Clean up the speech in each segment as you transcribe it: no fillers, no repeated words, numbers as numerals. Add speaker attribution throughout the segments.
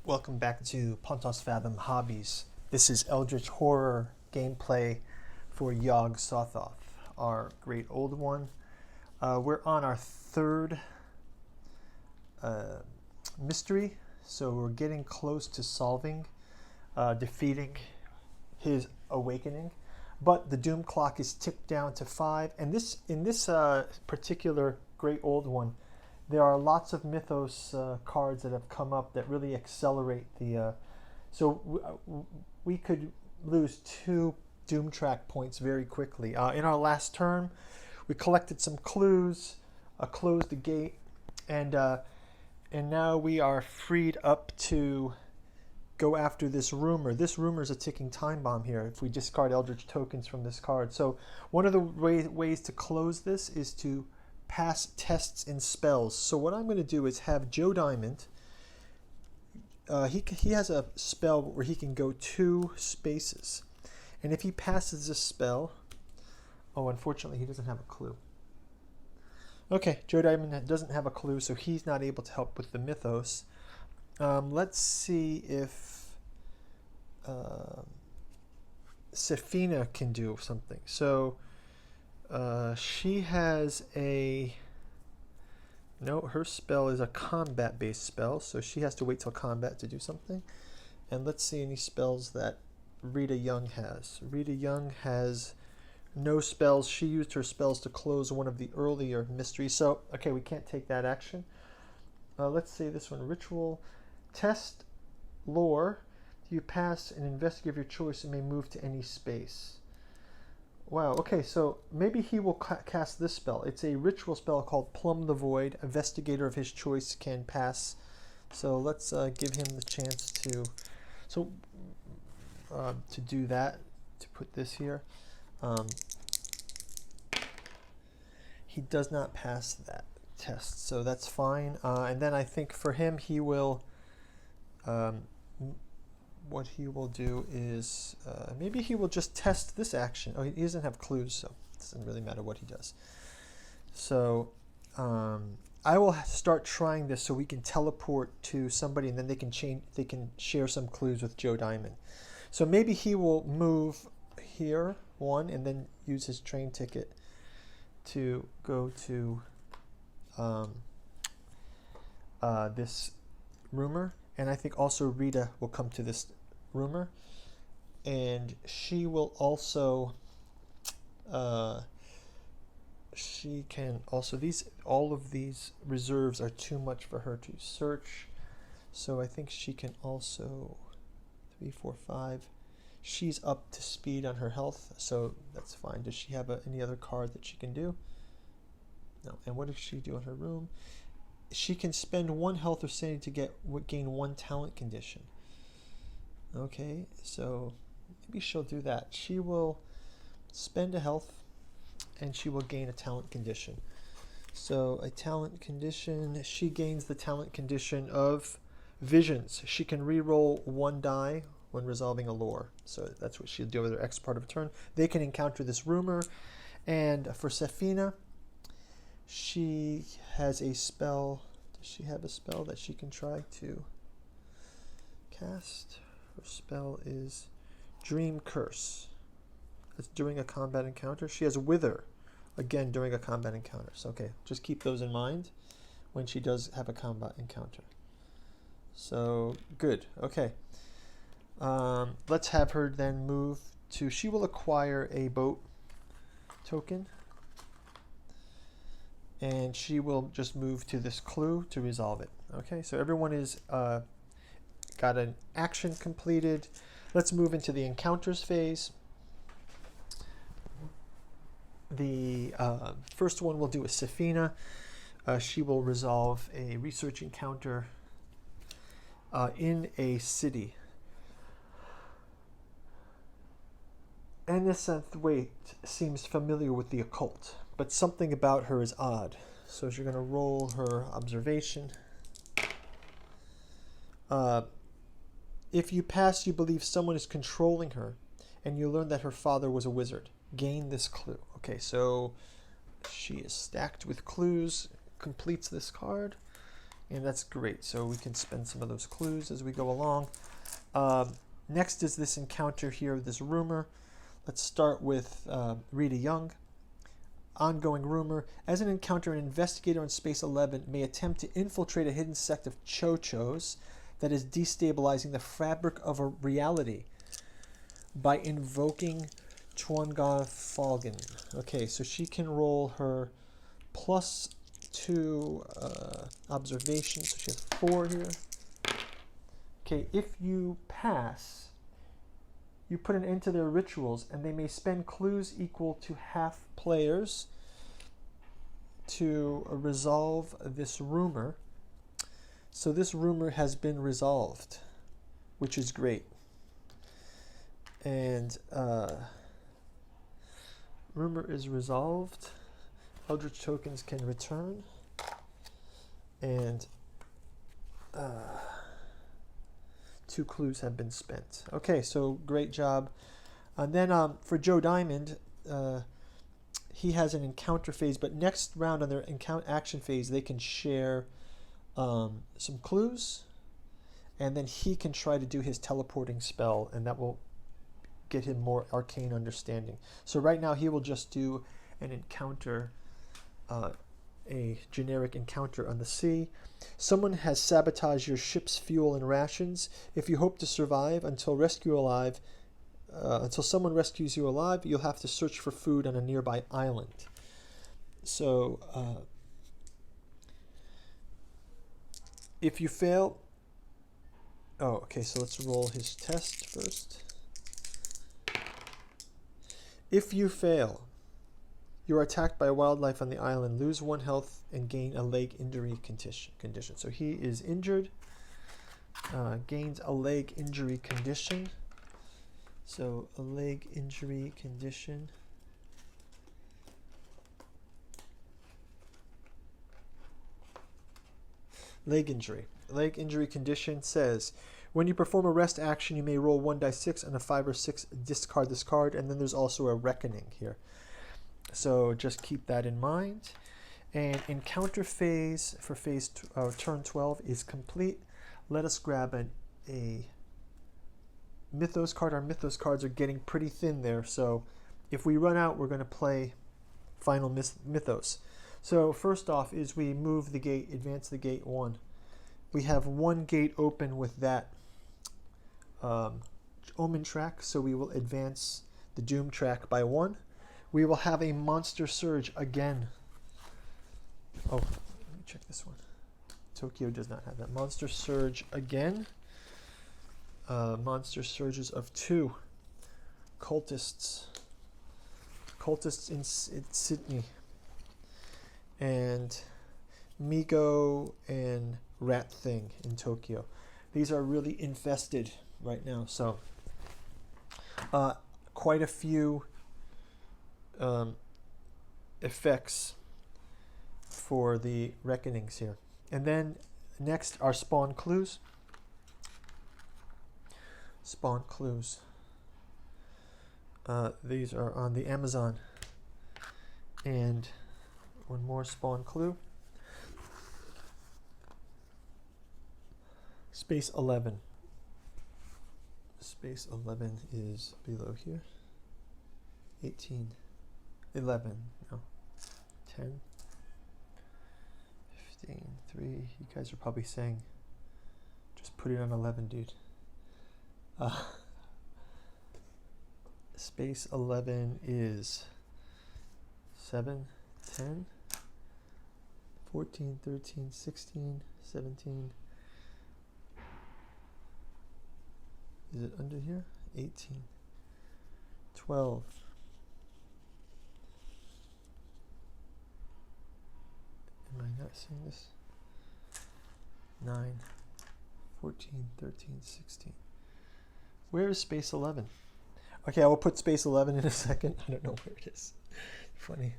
Speaker 1: Welcome back to Pontos Fathom Hobbies. This is Eldritch Horror gameplay for Yog-Sothoth, our great old one. We're on our third mystery, so we're getting close to solving, defeating his awakening. But the doom clock is ticked down to 5, and in this particular great old one, there are lots of Mythos cards that have come up that really accelerate the... we could lose 2 Doom Track points very quickly. In our last turn, we collected some clues, closed the gate, and now we are freed up to go after this rumor. This rumor is a ticking time bomb here if we discard Eldritch tokens from this card. So one of the ways to close this is to pass tests and spells. So what I'm going to do is have Joe Diamond. He has a spell where he can go 2 spaces, and if he passes this spell, unfortunately he doesn't have a clue. Okay, Joe Diamond doesn't have a clue, so he's not able to help with the Mythos. Let's see if Safina can do something. So she has her spell is a combat-based spell, so she has to wait till combat to do something. And let's see any spells that Rita Young has. Rita Young has no spells. She used her spells to close one of the earlier mysteries. So, okay, we can't take that action. Let's see this one. Ritual. Test lore. You pass an investigator of your choice and may move to any space. Wow, okay, so maybe he will cast this spell. It's a ritual spell called Plumb the Void. Investigator of his choice can pass. So let's give him the chance to do that, to put this here. He does not pass that test, so that's fine. And then I think for him, he will... what he will do is maybe he will just test this action. He doesn't have clues, so it doesn't really matter what he does. So I will start trying this so we can teleport to somebody, and then they can share some clues with Joe Diamond. So maybe he will move here 1 and then use his train ticket to go to this rumor. And I think also Rita will come to this rumor, and she will also she can also, all of these reserves are too much for her to search, so I think she can also 3, 4, 5. She's up to speed on her health, so that's fine. Does she have any other card that she can do? No. And what does she do in her room? She can spend 1 health or sanity to gain 1 talent condition. Okay, so maybe she'll do that. She will spend a health and she will gain a talent condition. So a talent condition, she gains the talent condition of visions. She can re-roll 1 die when resolving a lore. So that's what she'll do with her X part of a turn. They can encounter this rumor. And for Safina, she has a spell. Does she have a spell that she can try to cast? Her spell is Dream Curse. That's during a combat encounter. She has Wither, again during a combat encounter. So okay, just keep those in mind when she does have a combat encounter. So good. Okay. Let's have her then move to... She will acquire a boat token, and she will just move to this clue to resolve it. Okay, so everyone is got an action completed. Let's move into the encounters phase. The first one we'll do is Safina. She will resolve a research encounter in a city. Aniseth Waite seems familiar with the occult, but something about her is odd. So you're going to roll her observation. If you pass, you believe someone is controlling her, and you learn that her father was a wizard. Gain this clue. Okay, so she is stacked with clues, completes this card. And that's great. So we can spend some of those clues as we go along. Next is this encounter here, this rumor. Let's start with Rita Young. Ongoing rumor. As an encounter, an investigator on Space 11 may attempt to infiltrate a hidden sect of Cho-Chos that is destabilizing the fabric of a reality by invoking Chuanga Falcon. Okay, so she can roll her +2 observation, so she has 4 here. Okay, if you pass, you put an end to their rituals, and they may spend clues equal to half players to resolve this rumor. So this rumor has been resolved, which is great. And rumor is resolved. Eldritch tokens can return. And 2 clues have been spent. Okay, so great job. And then for Joe Diamond, he has an encounter phase, but next round on their action phase, they can share some clues, and then he can try to do his teleporting spell, and that will get him more arcane understanding. So right now he will just do an encounter, a generic encounter on the sea. Someone has sabotaged your ship's fuel and rations. If you hope to survive until someone rescues you alive, you'll have to search for food on a nearby island. So if you fail, okay, so let's roll his test first. If you fail, you are attacked by wildlife on the island, lose 1 health, and gain a leg injury condition. So he is injured, gains a leg injury condition. So a leg injury condition. Leg injury. Leg injury condition says, when you perform a rest action, you may roll 1d6 and a 5 or 6 discard this card, and then there's also a reckoning here. So just keep that in mind. And encounter phase for turn 12 is complete. Let us grab a Mythos card. Our Mythos cards are getting pretty thin there, so if we run out, we're going to play final Mythos. So first off is we move the gate, advance the gate 1. We have 1 gate open with that Omen track, so we will advance the Doom track by 1. We will have a Monster Surge again. Oh, let me check this one. Tokyo does not have that. Monster Surge again. Monster Surges of 2. Cultists in Sydney. And Migo and Rat Thing in Tokyo. These are really infested right now, so quite a few effects for the reckonings here. And then next are spawn clues. Spawn clues. These are on the Amazon. And one more spawn clue. Space 11. Space 11 is below here. 18. 11. No. 10. 15. 3. You guys are probably saying, just put it on 11, dude. Space 11 is 7, 10, 14, 13, 16, 17. Is it under here? 18, 12. Am I not seeing this? 9, 14, 13, 16. Where is space 11? Okay, I will put space 11 in a second. I don't know where it is. Funny.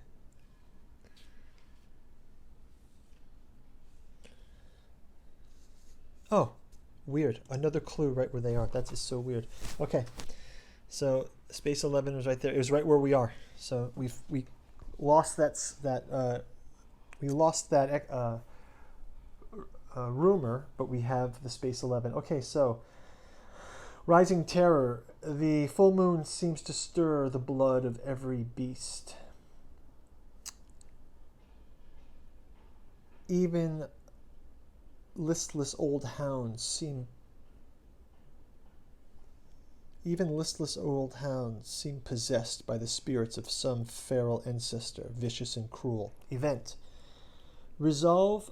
Speaker 1: Oh, weird. Another clue right where they are. That's just so weird. Okay, so space 11 is right there. It was right where we are. So we lost that rumor, but we have the space 11. Okay, so Rising Terror. The full moon seems to stir the blood of every beast. Even listless old hounds seem possessed by the spirits of some feral ancestor, vicious and cruel. Event. Resolve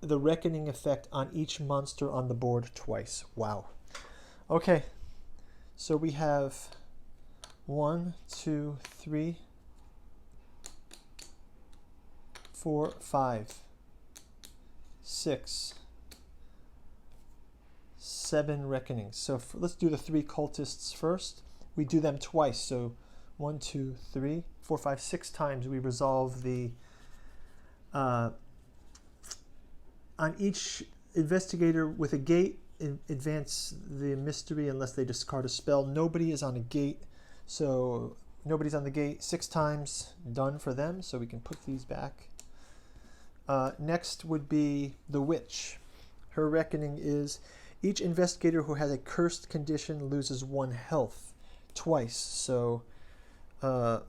Speaker 1: the reckoning effect on each monster on the board twice. Wow. Okay. So we have 1, 2, 3, 4, 5, 6, 7 reckonings. So let's do the 3 cultists first. We do them twice. So 1, 2, 3, 4, 5, 6 times we resolve the on each investigator with a gate, advance the mystery unless they discard a spell. Nobody is on a gate, so nobody's on the gate. 6 times, done for them, so we can put these back. Next would be the witch. Her reckoning is each investigator who has a cursed condition loses 1 health twice. So a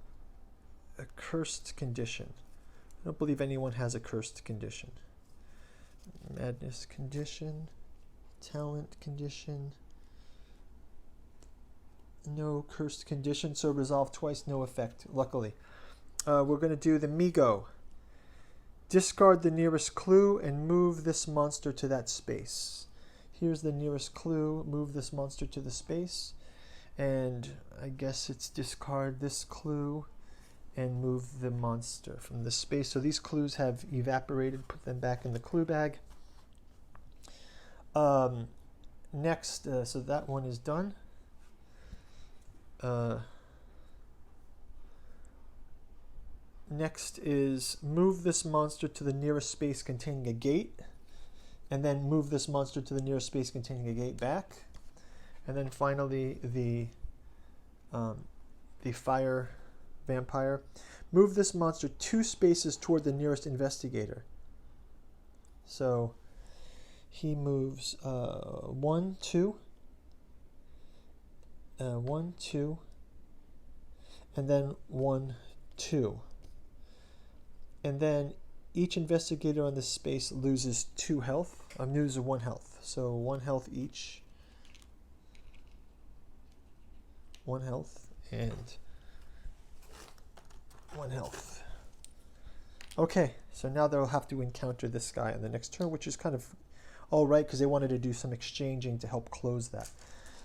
Speaker 1: cursed condition. I don't believe anyone has a cursed condition. Madness condition, talent condition, no cursed condition, so resolve twice, no effect, luckily. We're going to do the Migo. Discard the nearest clue and move this monster to that space. Here's the nearest clue, move this monster to the space, and I guess it's discard this clue and move the monster from the space. So these clues have evaporated, put them back in the clue bag. Next, so that one is done. Next is move this monster to the nearest space containing a gate, and then move this monster to the nearest space containing a gate back. And then finally the fire vampire. Move this monster 2 spaces toward the nearest investigator. So he moves 1, 2, 1, 2, and then 1, 2. And then each investigator on this space loses 2 health. Loses 1 health. So 1 health each. 1 health and 1 health. Okay, so now they'll have to encounter this guy on the next turn, which is kind of all right because they wanted to do some exchanging to help close that.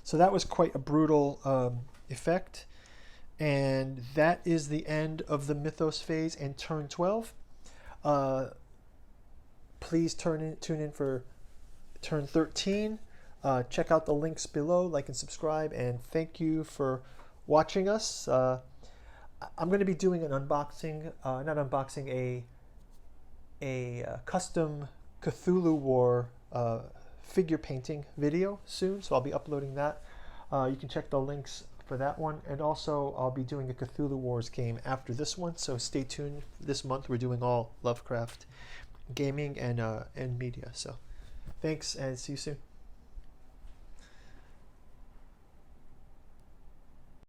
Speaker 1: So that was quite a brutal effect. And that is the end of the Mythos phase and turn 12. Please tune in for turn 13. Check out the links below, like and subscribe, and thank you for watching us. I'm going to be doing an unboxing, a custom Cthulhu War figure painting video soon, so I'll be uploading that. You can check the links for that one, and also I'll be doing a Cthulhu Wars game after this one, so stay tuned. This month we're doing all Lovecraft gaming and media. So thanks, and see you soon.